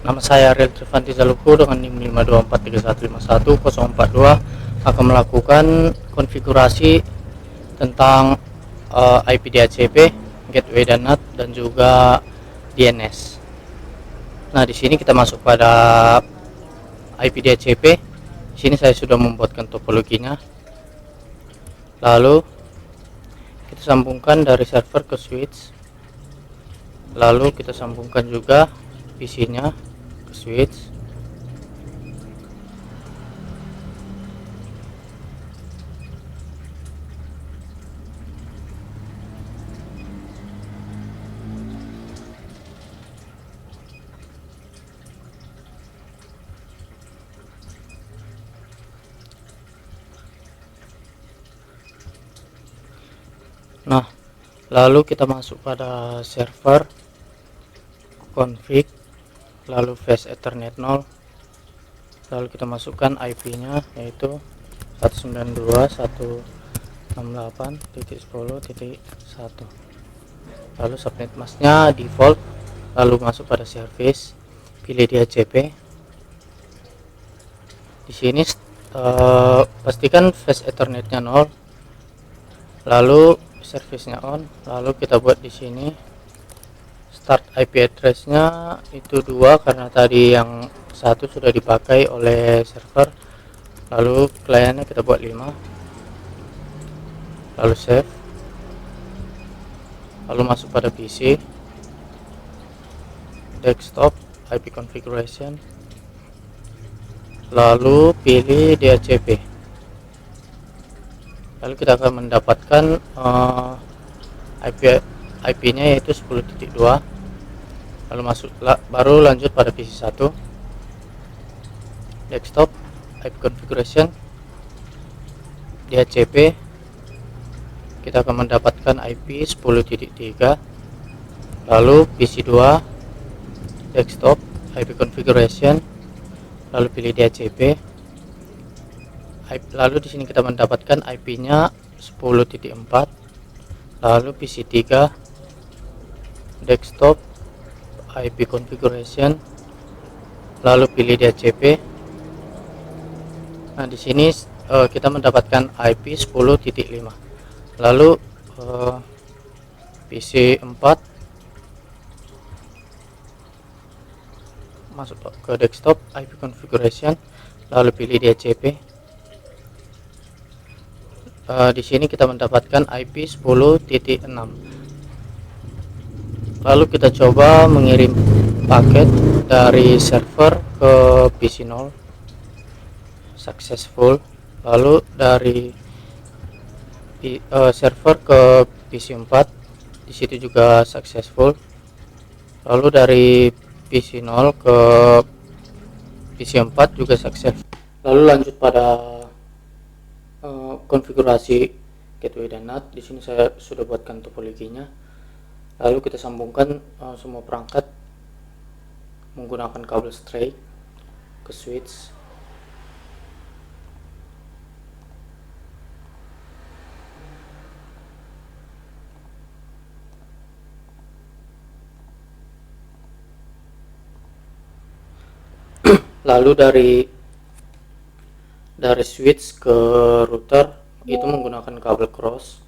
Nama saya Ariel Trivanti Zaluku dengan NIM 5243151 akan melakukan konfigurasi tentang IP DHCP, gateway dan NAT, dan juga DNS. Nah, di sini kita masuk pada IP DHCP. Di sini saya sudah membuatkan topologinya. Lalu kita sambungkan dari server ke switch. Lalu kita sambungkan juga PC-nya ke switch. Nah, lalu kita masuk pada server, config, lalu fast ethernet 0, lalu kita masukkan IP-nya yaitu 192.168.10.1, lalu subnet masknya default, lalu masuk pada service, pilih DHCP. Di sini pastikan fast ethernetnya 0, lalu service-nya on, lalu kita buat di sini start IP address-nya itu 2 karena tadi yang satu sudah dipakai oleh server. Lalu kliennya kita buat 5, lalu save, lalu masuk pada PC, desktop, IP configuration, lalu pilih DHCP. Lalu kita akan mendapatkan IP-nya yaitu 10.2. Lalu baru lanjut pada PC 1, desktop, IP configuration, DHCP. Kita akan mendapatkan IP 10.3. Lalu PC 2, desktop, IP configuration, lalu pilih DHCP. Lalu di sini kita mendapatkan IP-nya 10.4. Lalu PC 3, desktop, IP configuration, lalu pilih DHCP. Nah, di sini kita mendapatkan IP 10.5. Lalu PC 4, masuk ke desktop, IP configuration, lalu pilih DHCP. Di sini kita mendapatkan IP 10.6. Lalu kita coba mengirim paket dari server ke PC 0, successful. Lalu dari server ke PC 4, di situ juga successful. Lalu dari PC 0 ke PC 4 juga sukses. Lalu lanjut pada konfigurasi gateway dan NAT. Di sini saya sudah buatkan topologinya. Lalu kita sambungkan semua perangkat menggunakan kabel straight ke switch. Lalu dari switch ke router itu menggunakan kabel cross.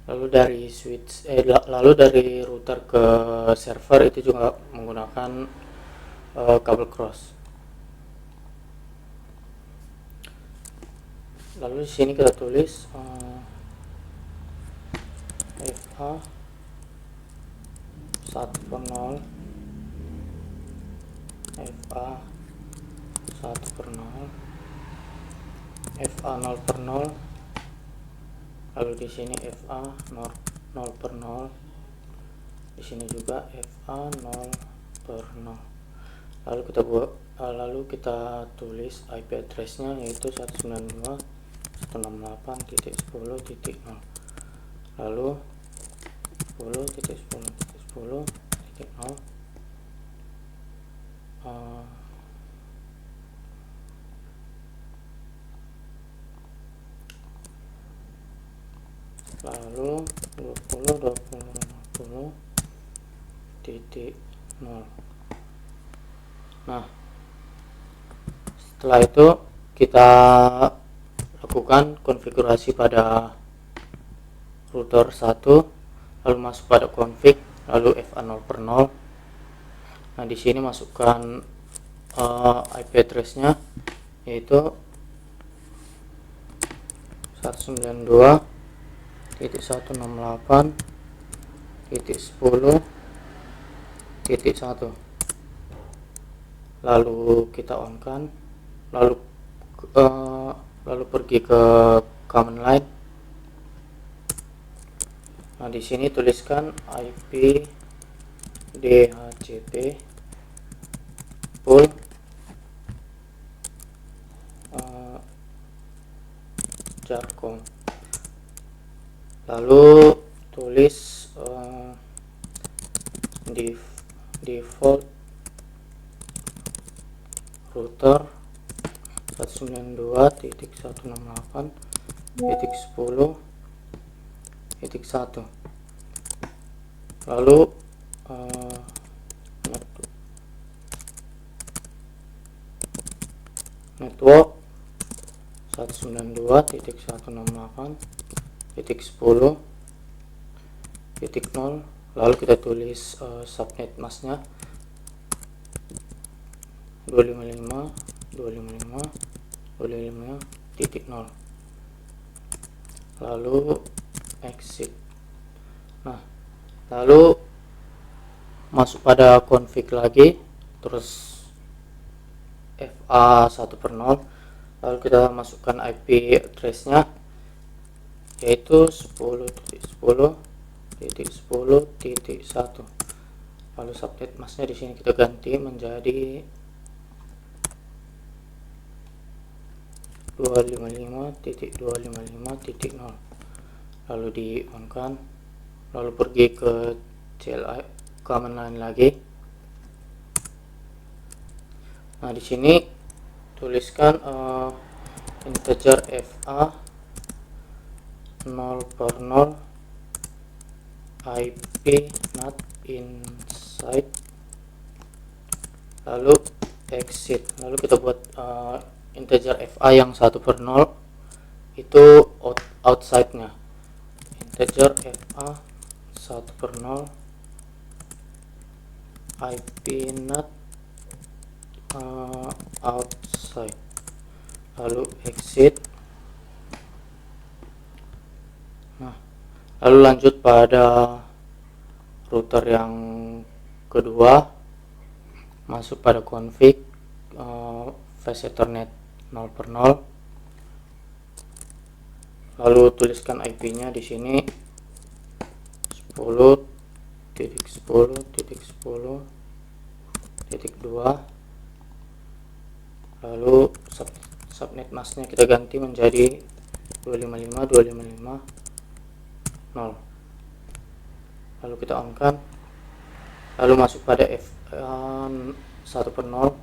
Lalu dari router ke server itu juga menggunakan kabel cross. Lalu di sini kita tulis FA 1 per 0, FA 1 per 0, FA 0 per 0, lalu di sini FA 0 per 0, di sini juga FA 0 per 0. Lalu kita tulis IP address-nya yaitu 192.168.10.0, lalu 10.10.10.0. lalu 20.20.20.0. Nah, setelah itu kita lakukan konfigurasi pada router 1, lalu masuk pada config, lalu FA 0/0. Nah, di sini masukkan IP address-nya, yaitu 192.168.10.1. lalu kita on kan, lalu pergi ke command line. Nah, di sini tuliskan IP DHCP full jarcom, lalu tulis default router 192.168.10.1, lalu network 192.168.10.0, lalu kita tulis subnet masknya 255.255.255.0, lalu exit. Nah, lalu masuk pada config lagi, terus FA 1/0, lalu kita masukkan IP address-nya, yaitu 10.10.10.1, lalu subnet masknya di sini kita ganti menjadi 255.255.0, lalu di on kan, lalu pergi ke CLI command line lagi. Nah, di sini tuliskan integer FA 0/0 IP not inside, lalu exit, lalu kita buat integer FA yang 1/0 itu outside-nya, integer FA 1/0 IP not outside, lalu exit. Nah, lalu lanjut pada router yang kedua, masuk pada config fast ethernet 0/0, lalu tuliskan IP-nya di sini 10.10.10.2, lalu subnet masknya kita ganti menjadi 255.255.0, lalu kita on kan, lalu masuk pada F 1/0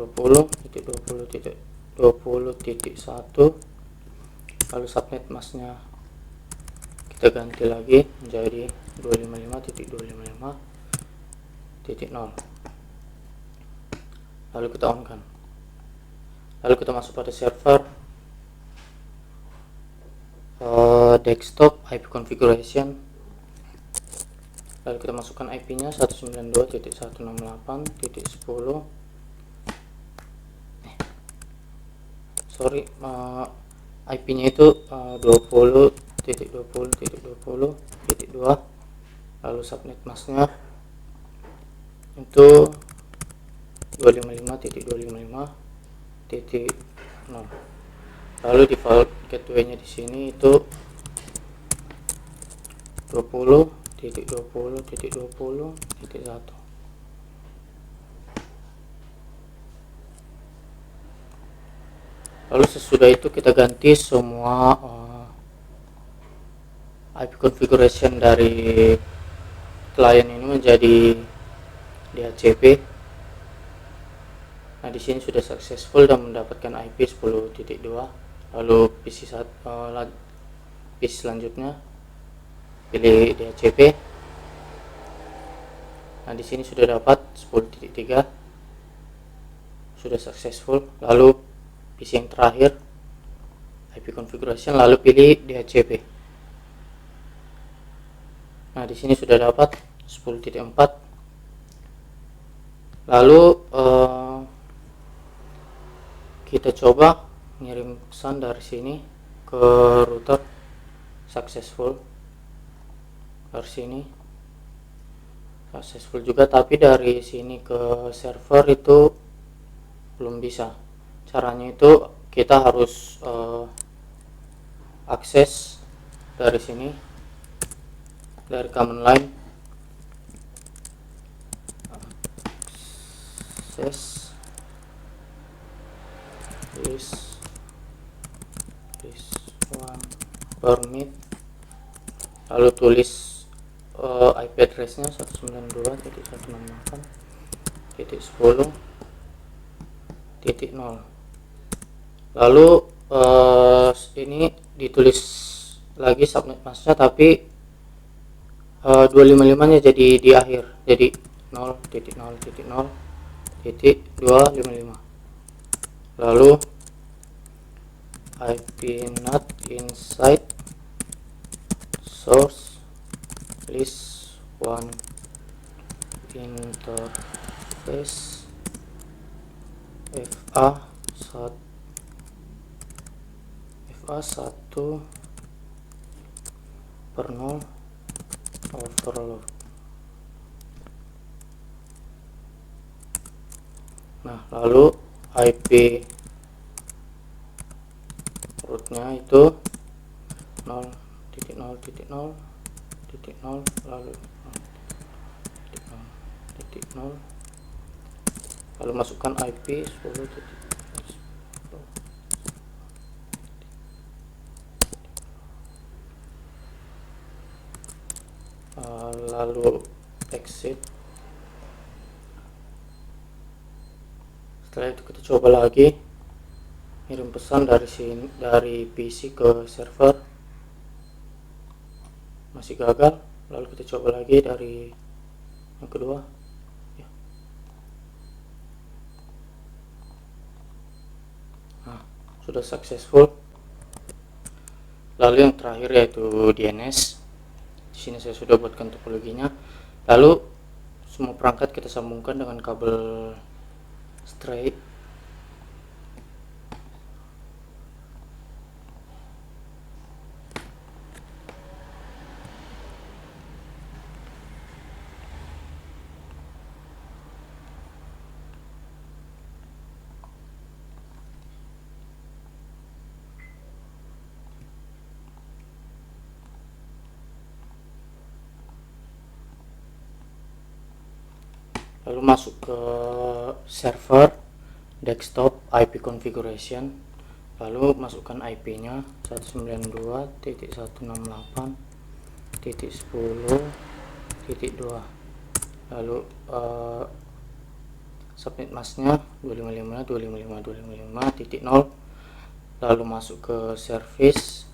20.20.20.1, lalu subnet masknya kita ganti lagi menjadi 255.255.0, lalu kita on kan, lalu kita masuk pada server desktop IP configuration, lalu kita masukkan IP-nya 192.168.10, IP-nya itu 20.20.20.2, lalu subnet masknya itu 255.255.0, lalu default gateway-nya di sini itu 20.20.20.1. Lalu sesudah itu kita ganti semua IP configuration dari klien ini menjadi DHCP. Nah, di sini sudah successful dan mendapatkan IP 10.2. lalu PC selanjutnya pilih DHCP. Nah, di sini sudah dapat 10.3 sudah successful. Lalu PC yang terakhir IP configuration, lalu pilih DHCP. Nah, di sini sudah dapat 10.4. Lalu kita coba ngirim pesan dari sini ke router, successful. Dari sini successful juga, tapi dari sini ke server itu belum bisa. Caranya itu kita harus akses dari sini, dari command line, akses this one permit, lalu tulis IP address-nya 192.168.10.0. lalu ini ditulis lagi subnet masknya, tapi 255 nya jadi di akhir, jadi 0.0.0.255. lalu IP not inside source list one interface FA1 per 0 overload. Nah, lalu IP rootnya itu 0.0.0.0 lalu 0.0.0, lalu masukkan IP 10. Lalu exit. Setelah itu kita coba lagi kirim pesan dari sini, dari PC ke server, masih gagal. Lalu kita coba lagi dari yang kedua ya. Nah, sudah successful. Lalu yang terakhir yaitu DNS. Di sini saya sudah buatkan topologinya. Lalu semua perangkat kita sambungkan dengan kabel straight. Lalu masuk ke server, desktop, IP configuration, lalu masukkan IP-nya 192.168.10.2, lalu subnet masknya 255.255.255.0, lalu masuk ke service,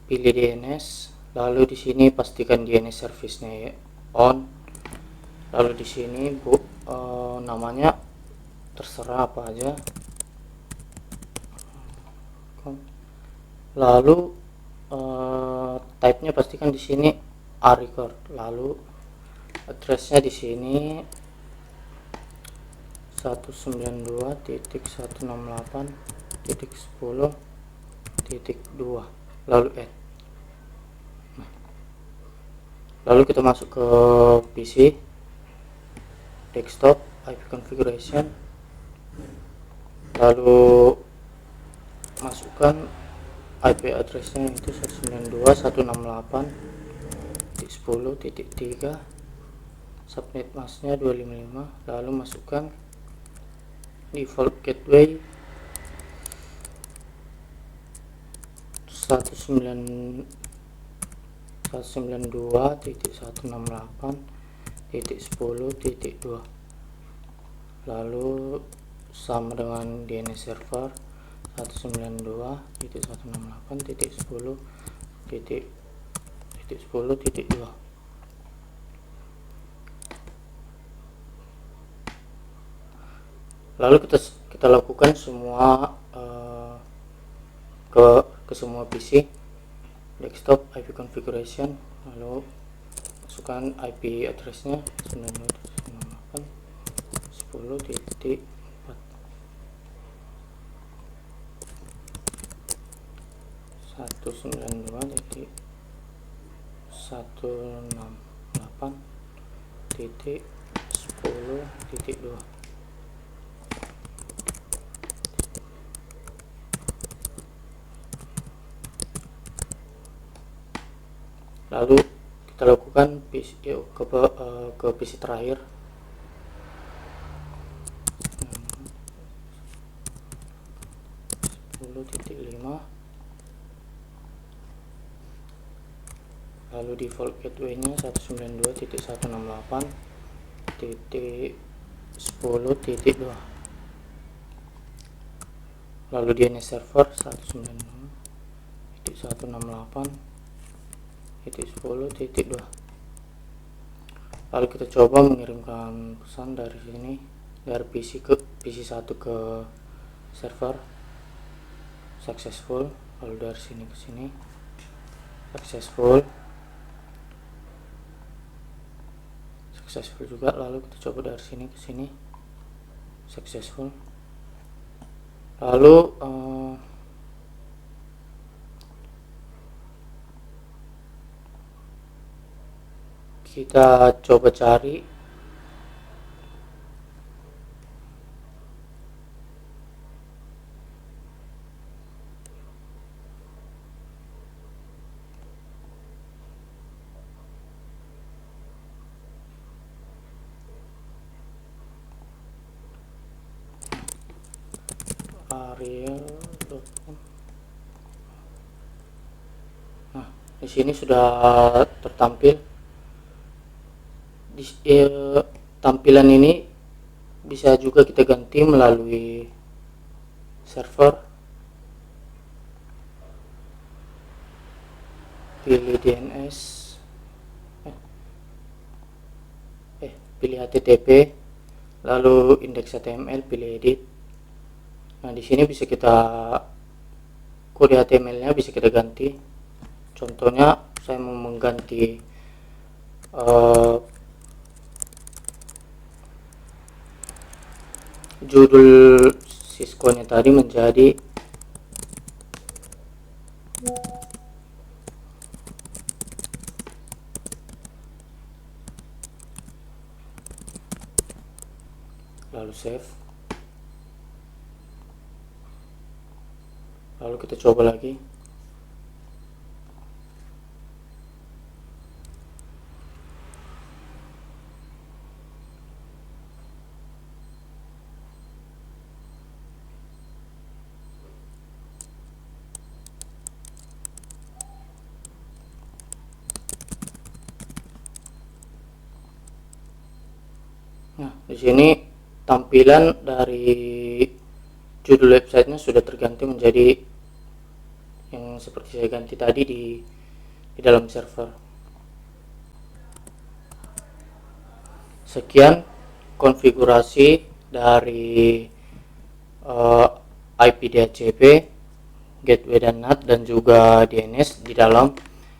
pilih DNS, lalu di sini pastikan DNS service-nya on. Lalu di sini namanya terserah apa aja. Lalu type-nya pastikan di sini record. Lalu address-nya di sini 192.168.10.2, lalu add. Lalu kita masuk ke PC, desktop, IP configuration, lalu masukkan IP address-nya itu 192.168.10.3, subnet masknya 255, lalu masukkan default gateway 192.168.10.2, lalu sama dengan DNS server 192.168.10.10.2. Lalu kita lakukan semua ke semua PC, desktop, IP configuration, lalu masukkan IP addressnya 92.168.10.4. Lalu kita lakukan ke PC terakhir, lalu default gateway nya 192.168.10.2, lalu DNS server 192.168.10.2. lalu kita coba mengirimkan pesan dari sini, dari PC 1 ke server, successful. Lalu dari sini ke sini successful juga. Lalu kita coba dari sini ke sini successful. Lalu kita coba cari ariel.com. Nah, di sini sudah tertampil. Tampilan ini bisa juga kita ganti melalui server. Pilih DNS, pilih HTTP, lalu indeks HTML, pilih edit. Nah, di sini bisa kita kode HTML-nya bisa kita ganti. Contohnya saya mau mengganti judul Cisco-nya tadi menjadi lalu save. Lalu kita coba lagi. Nah, di sini tampilan dari judul websitenya sudah terganti menjadi yang seperti saya ganti tadi di dalam server. Sekian konfigurasi dari IP DHCP, gateway dan NAT, dan juga DNS di dalam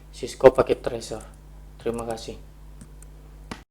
Cisco Packet Tracer. Terima kasih.